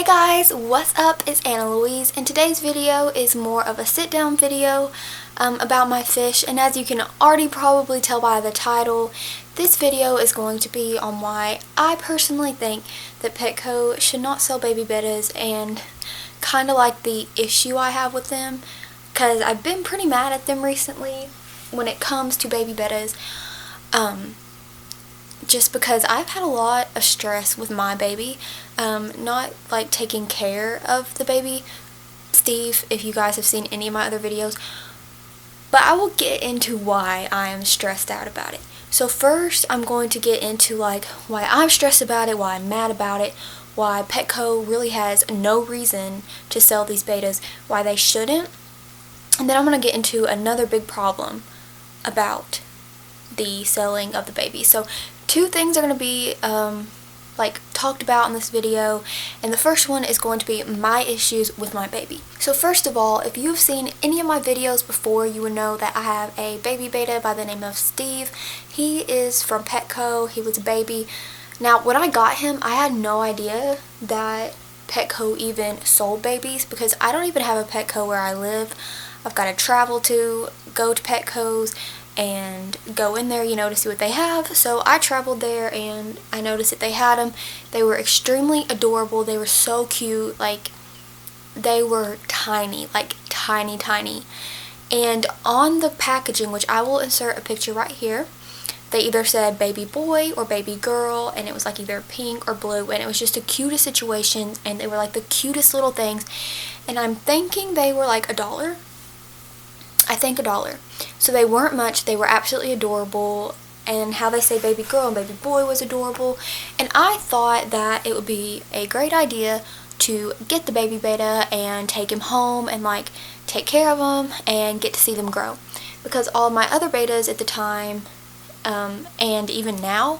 guys, what's up? It's ItsAnnaLouise, and today's video is more of a sit-down video about my fish, and as you can already probably tell by the title, this video is going to be on why I personally think that PETCO should not sell baby bettas and kind of like the issue I have with them, because I've been pretty mad at them recently when it comes to baby bettas. Just because I've had a lot of stress with my baby, not like taking care of the baby, Steve, if you guys have seen any of my other videos, but I will get into why I am stressed out about it. So first, I'm going to get into like why I'm stressed about it, why I'm mad about it, why PETCO really has no reason to sell these betas, why they shouldn't, and then I'm going to get into another big problem about the selling of the baby. So two things are going to be like talked about in this video, and the first one is going to be my issues with my baby. So first of all, if you've seen any of my videos before, you would know that I have a baby beta by the name of Steve. He is from PETCO. He was a baby. Now when I got him, I had no idea that PETCO even sold babies, because I don't even have a PETCO where I live. I've got to travel to go to PETCOs and go in there, you know, to see what they have. So I traveled there and I noticed that they had them. They were extremely adorable. They were so cute. Like, they were tiny, like tiny. And on the packaging, which I will insert a picture right here, they either said baby boy or baby girl, and it was like either pink or blue, and it was just the cutest situation, and they were like the cutest little things. And I'm thinking they were like $1. I think $1. So they weren't much. They were absolutely adorable, and how they say baby girl and baby boy was adorable. And I thought that it would be a great idea to get the baby beta and take him home and like take care of him and get to see them grow, because all my other betas at the time and even now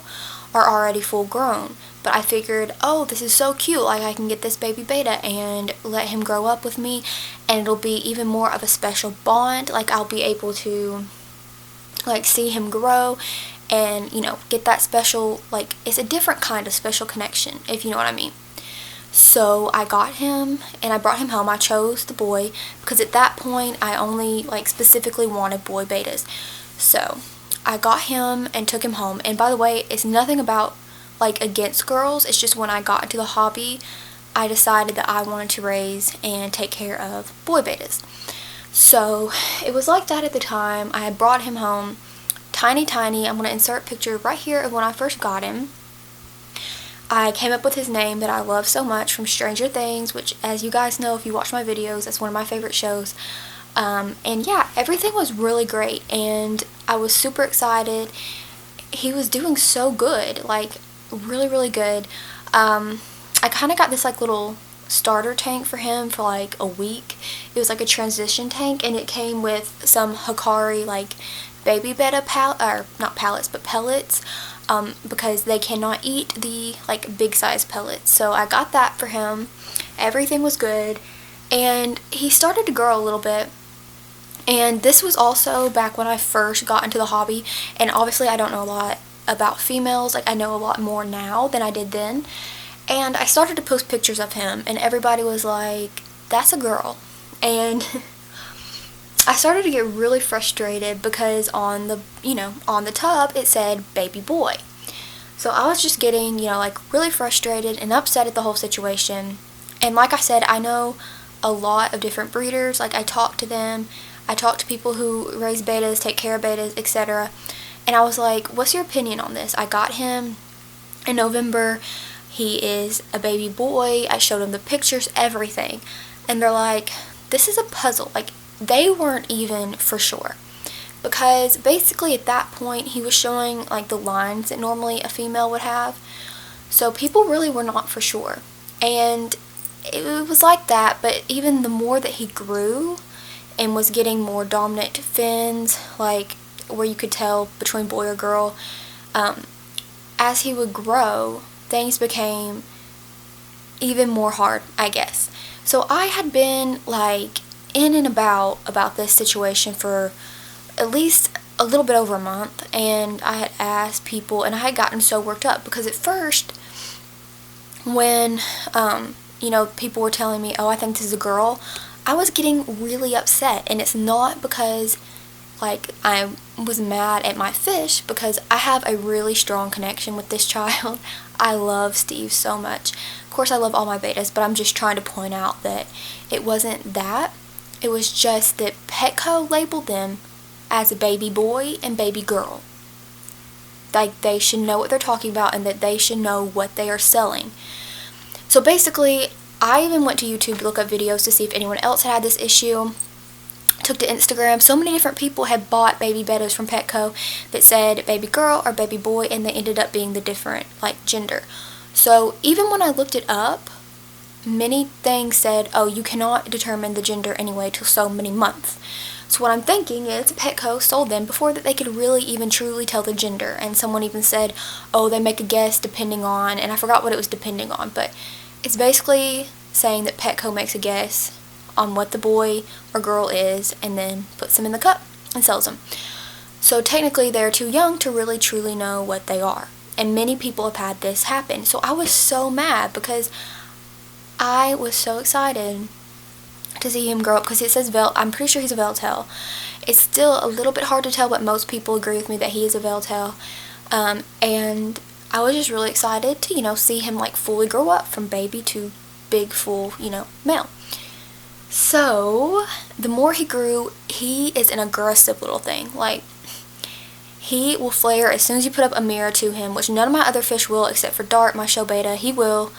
are already full grown. But I figured, oh, this is so cute, like I can get this baby beta and let him grow up with me, and it'll be even more of a special bond. Like, I'll be able to like see him grow and, you know, get that special, like, it's a different kind of special connection, if you know what I mean. So I got him and I brought him home. I chose the boy because at that point I only like specifically wanted boy betas. So I got him and took him home. And by the way, it's nothing about like against girls, it's just when I got into the hobby, I decided that I wanted to raise and take care of boy betas. So it was like that at the time. I had brought him home, tiny. I'm going to insert a picture right here of when I first got him. I came up with his name that I love so much from Stranger Things, which, as you guys know if you watch my videos, that's one of my favorite shows. And yeah, everything was really great, and I was super excited. He was doing so good, like really good. I kind of got this like little starter tank for him for like a week. It was like a transition tank, and it came with some Hikari like baby betta pellets, because they cannot eat the like big size pellets. So I got that for him. Everything was good, and he started to grow a little bit. And this was also back when I first got into the hobby, and obviously I don't know a lot about females. Like, I know a lot more now than I did then. And I started to post pictures of him, and everybody was like, that's a girl. And I started to get really frustrated because on the, you know, on the tub it said baby boy. So I was just getting, you know, like really frustrated and upset at the whole situation. And like I said, I know a lot of different breeders. Like, I talk to them. I talk to people who raise betas, take care of betas, etc. And I was like, what's your opinion on this? I got him in November. He is a baby boy. I showed him the pictures, everything. And they're like, this is a puzzle. Like, they weren't even for sure. Because basically at that point, he was showing like the lines that normally a female would have. So people really were not for sure. And it was like that, but even the more that he grew and was getting more dominant fins, like where you could tell between boy or girl, as he would grow, things became even more hard, I guess. So I had been like in and about this situation for at least a little bit over a month, and I had asked people, and I had gotten so worked up because at first when you know, people were telling me, oh, I think this is a girl, I was getting really upset. And it's not because like I was mad at my fish, because I have a really strong connection with this child. I love Steve so much. Of course I love all my bettas, but I'm just trying to point out that it wasn't that. It was just that Petco labeled them as a baby boy and baby girl. Like, they should know what they're talking about, and that they should know what they are selling. So basically, I even went to YouTube to look up videos to see if anyone else had this issue. Took to Instagram. So many different people had bought baby bettas from Petco that said baby girl or baby boy, and they ended up being the different, like, gender. So even when I looked it up, many things said, oh, you cannot determine the gender anyway till so many months. So what I'm thinking is Petco sold them before that they could really even truly tell the gender. And someone even said, oh, they make a guess depending on, and I forgot what it was depending on, but it's basically saying that Petco makes a guess on what the boy or girl is, and then puts them in the cup and sells them. So technically they're too young to really truly know what they are. And many people have had this happen. So I was so mad because I was so excited to see him grow up, because it says I'm pretty sure he's a Veltail. It's still a little bit hard to tell, but most people agree with me that he is a Veltail. And I was just really excited to, you know, see him like fully grow up from baby to big, full, you know, male. So the more he grew, he is an aggressive little thing. Like, he will flare as soon as you put up a mirror to him, which none of my other fish will except for Dart, my show betta. He will,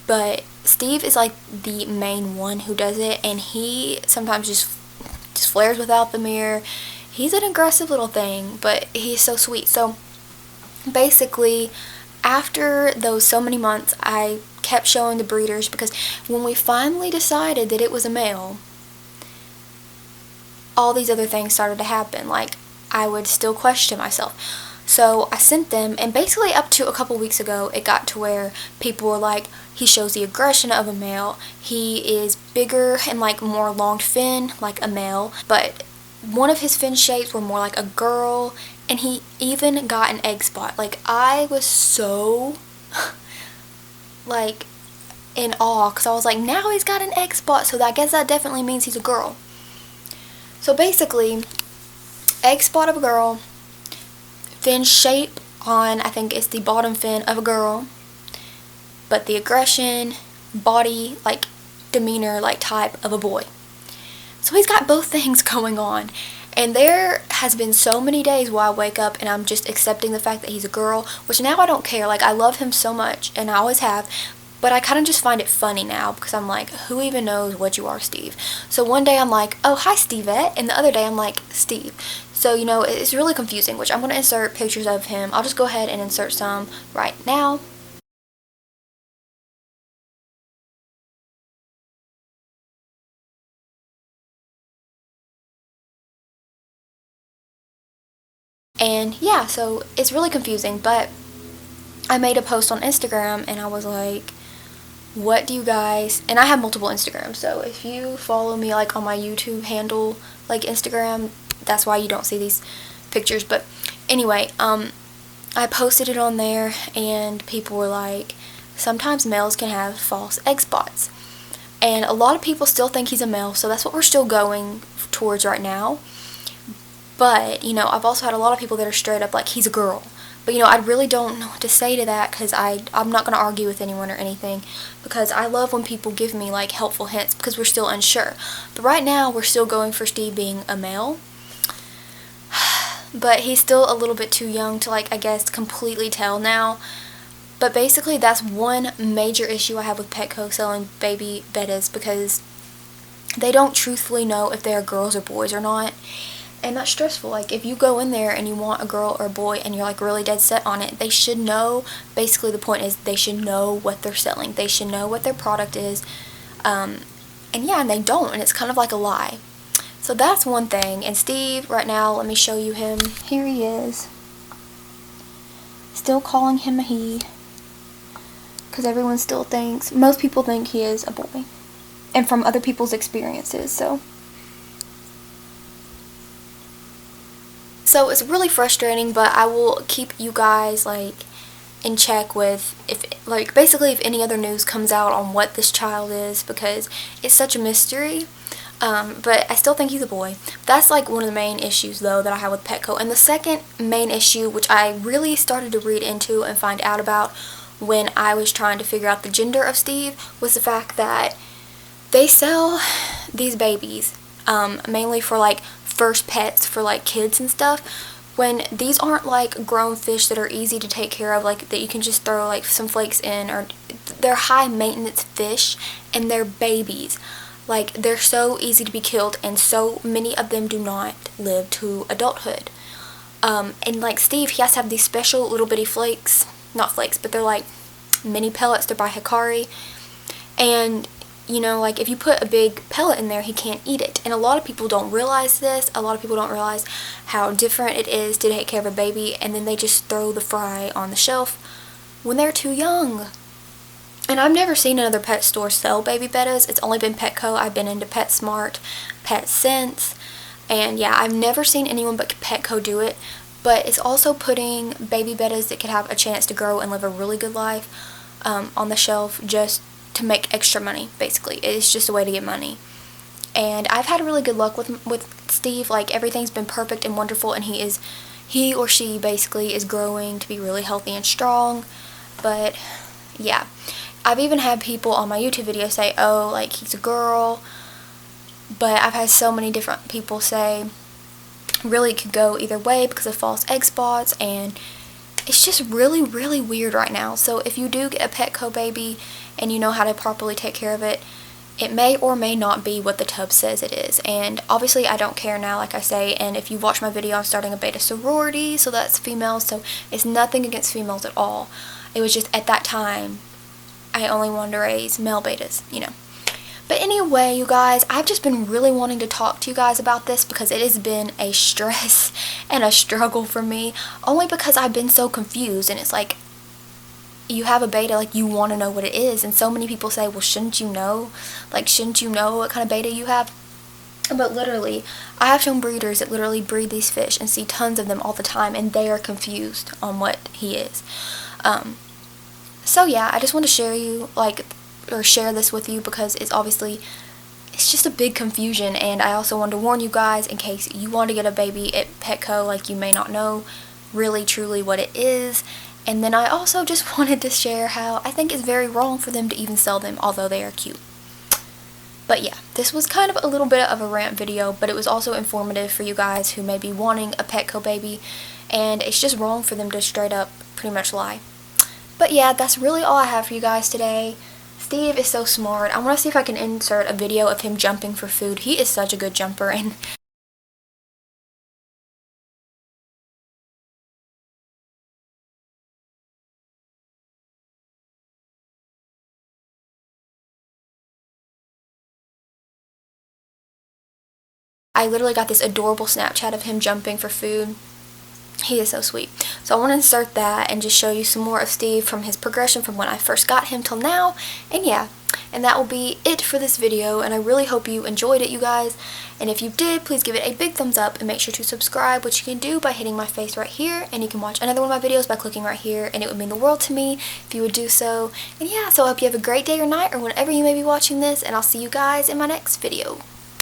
but Steve is like the main one who does it, and he sometimes just flares without the mirror. He's an aggressive little thing, but he's so sweet. So basically, after those so many months, I kept showing the breeders, because when we finally decided that it was a male, all these other things started to happen. Like, I would still question myself. So I sent them, and basically up to a couple weeks ago, it got to where people were like, he shows the aggression of a male, he is bigger and like more long fin like a male, but one of his fin shapes were more like a girl, and he even got an egg spot. Like, I was so like in awe, because I was like, now he's got an egg spot, so I guess that definitely means he's a girl. So basically, egg spot of a girl, fin shape on, I think it's the bottom fin of a girl, but the aggression, body, like demeanor, like type of a boy. So he's got both things going on. And there has been so many days where I wake up and I'm just accepting the fact that he's a girl, which now I don't care. Like, I love him so much, and I always have, but I kind of just find it funny now, because I'm like, who even knows what you are, Steve? So one day I'm like, oh, hi, Stevette, and the other day I'm like, Steve. So, you know, it's really confusing, which I'm going to insert pictures of him. I'll just go ahead and insert some right now. And yeah, so it's really confusing, but I made a post on Instagram, and I was like, what do you guys, and I have multiple Instagrams, so if you follow me like on my YouTube handle, like Instagram, that's why you don't see these pictures. But anyway, I posted it on there, and people were like, sometimes males can have false egg spots, and a lot of people still think he's a male, so that's what we're still going towards right now. But, you know, I've also had a lot of people that are straight up like, he's a girl. But, you know, I really don't know what to say to that, because I'm not going to argue with anyone or anything, because I love when people give me, like, helpful hints, because we're still unsure. But right now, we're still going for Steve being a male. But he's still a little bit too young to, like, I guess, completely tell now. But basically, that's one major issue I have with Petco selling baby bettas, because they don't truthfully know if they are girls or boys or not. And that's stressful. Like, if you go in there and you want a girl or a boy and you're like really dead set on it, they should know. Basically, the point is they should know what they're selling. They should know what their product is. And yeah, and they don't, and it's kind of like a lie. So that's one thing. And Steve, right now, let me show you him. Here he is. Still calling him a he, because everyone still thinks, most people think he is a boy, and from other people's experiences. So it's really frustrating, but I will keep you guys, like, in check with basically if any other news comes out on what this child is, because it's such a mystery. But I still think he's a boy. That's like one of the main issues though that I have with Petco. And the second main issue, which I really started to read into and find out about when I was trying to figure out the gender of Steve, was the fact that they sell these babies mainly for like first pets for like kids and stuff, when these aren't like grown fish that are easy to take care of, like that you can just throw like some flakes in, or they're high maintenance fish and they're babies. Like, they're so easy to be killed, and so many of them do not live to adulthood. And like Steve, he has to have these special little bitty flakes, not flakes, but they're like mini pellets. They're by Hikari, and you know, like if you put a big pellet in there, he can't eat it. And a lot of people don't realize this. A lot of people don't realize how different it is to take care of a baby, and then they just throw the fry on the shelf when they're too young. And I've never seen another pet store sell baby bettas. It's only been Petco. I've been into PetSmart, PetSense, and yeah, I've never seen anyone but Petco do it. But it's also putting baby bettas that could have a chance to grow and live a really good life on the shelf just to make extra money, basically. It's just a way to get money. And I've had really good luck with Steve. Like, everything's been perfect and wonderful, and he or she basically is growing to be really healthy and strong. But yeah, I've even had people on my YouTube video say, oh, like, he's a girl. But I've had so many different people say really it could go either way because of false egg spots, and it's just really, really weird right now. So if you do get a Petco baby and you know how to properly take care of it, it may or may not be what the tub says it is. And obviously I don't care now, like I say, and if you watch my video, I'm starting a beta sorority, so that's females, so it's nothing against females at all. It was just at that time I only wanted to raise male betas, you know. But anyway, you guys, I've just been really wanting to talk to you guys about this because it has been a stress and a struggle for me, only because I've been so confused. And it's like, you have a beta, like, you want to know what it is, and so many people say, well, shouldn't you know? Like, shouldn't you know what kind of beta you have? But literally, I have shown breeders that literally breed these fish and see tons of them all the time, and they are confused on what he is. So yeah, I just want to share this with you because it's just a big confusion. And I also wanted to warn you guys in case you want to get a baby at Petco, like, you may not know really truly what it is. And then I also just wanted to share how I think it's very wrong for them to even sell them, although they are cute. But yeah, this was kind of a little bit of a rant video, but it was also informative for you guys who may be wanting a Petco baby, and it's just wrong for them to straight up pretty much lie. But yeah, that's really all I have for you guys today. Steve is so smart. I want to see if I can insert a video of him jumping for food. He is such a good jumper, and I literally got this adorable Snapchat of him jumping for food. He is so sweet. So I want to insert that and just show you some more of Steve from his progression from when I first got him till now. And yeah, and that will be it for this video, and I really hope you enjoyed it, you guys. And if you did, please give it a big thumbs up and make sure to subscribe, which you can do by hitting my face right here, and you can watch another one of my videos by clicking right here, and it would mean the world to me if you would do so. And yeah, so I hope you have a great day or night or whenever you may be watching this, and I'll see you guys in my next video.